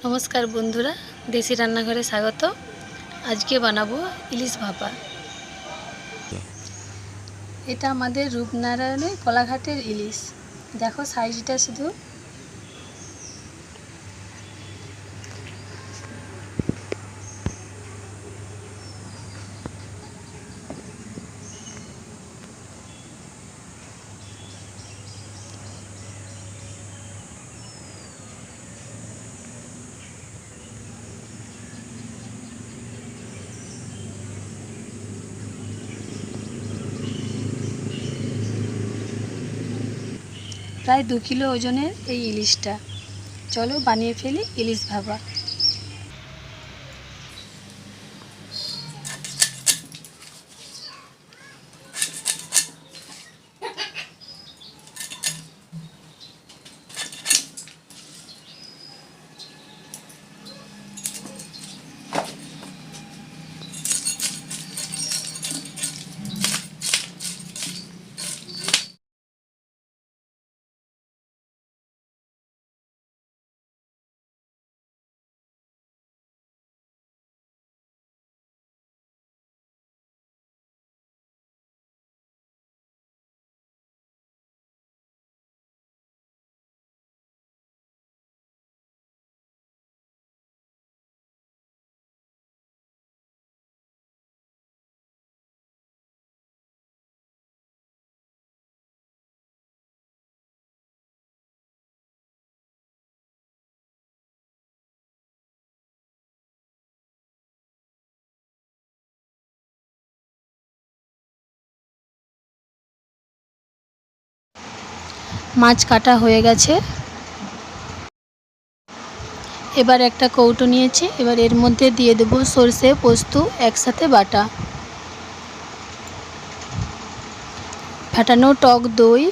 নমস্কার বন্ধুরা, দেশি রান্নাঘরে স্বাগত। আজকে বানাবো ইলিশ ভাপা। এটা আমাদের রূপনারায়ণের কলাঘাটের ইলিশ। দেখো সাইজটা শুধু। প্রায় 2 কিলো ওজনের এই ইলিশটা। চলো বানিয়ে ফেলি ইলিশ ভাপা। মাছ কাটা হয়ে গেছে। এবার একটা কৌটো নিয়েছি। এবার এর মধ্যে দিয়ে দেব সরষে পোস্ত একসাথে বাটা, ফাটানো টক দই,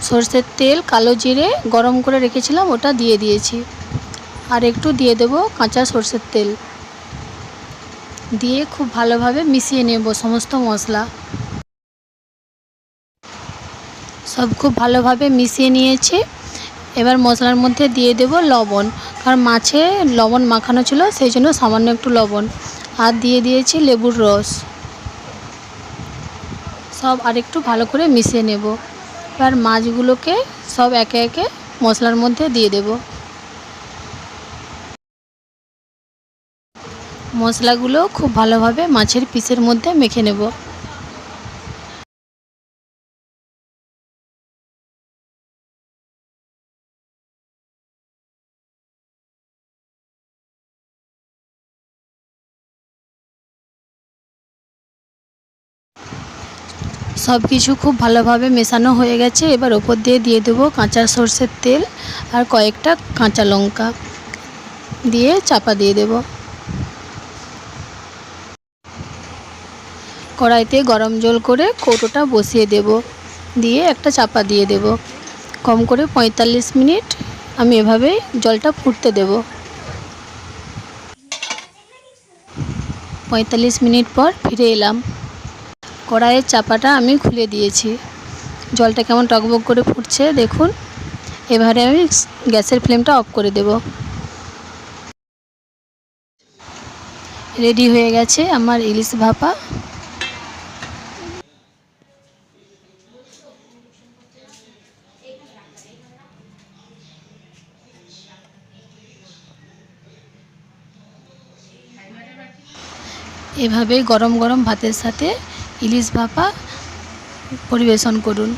সরষের তেল, কালো জিরে গরম করে রেখেছিলাম ওটা দিয়ে দিয়েছি। আর একটু দিয়ে দেব কাঁচা সরষের তেল দিয়ে খুব ভালোভাবে মিশিয়ে নেব সমস্ত মশলা। সব খুব ভালোভাবে মিশিয়ে নিয়েছি। এবার মশলার মধ্যে দিয়ে দেব লবণ, কারণ মাছে লবণ মাখানো ছিল সেই জন্য সামান্য একটু লবণ। আর দিয়ে দিয়েছি লেবুর রস। সব আরেকটু ভালো করে মিশিয়ে নেব। এবার মাছগুলোকে সব একে একে মশলার মধ্যে দিয়ে দেব। মশলাগুলো খুব ভালোভাবে মাছের পিসের মধ্যে মেখে নেব। সব কিছু খুব ভালোভাবে মেশানো হয়ে গেছে। এবার ওপর দিয়ে দেবো কাঁচা সরষের তেল আর কয়েকটা কাঁচা লঙ্কা দিয়ে চাপা দিয়ে দেব। কড়াইতে গরম জল করে কৌটোটা বসিয়ে দেব, দিয়ে একটা চাপা দিয়ে দেব। কম করে 45 মিনিট আমি এভাবেই জলটা ফুটতে দেব। 45 মিনিট পর ফিরে এলাম। কড়াইয়ের চাপাটা আমি খুলে দিয়েছি। জলটা কেমন টকবক করে ফুটছে দেখুন। এবারে আমি গ্যাসের ফ্লেমটা অফ করে দেব। রেডি হয়ে গেছে আমার ইলিশ ভাপা। এভাবে গরম গরম ভাতের সাথে ইলিশ ভাপা পরিবেশন করুন।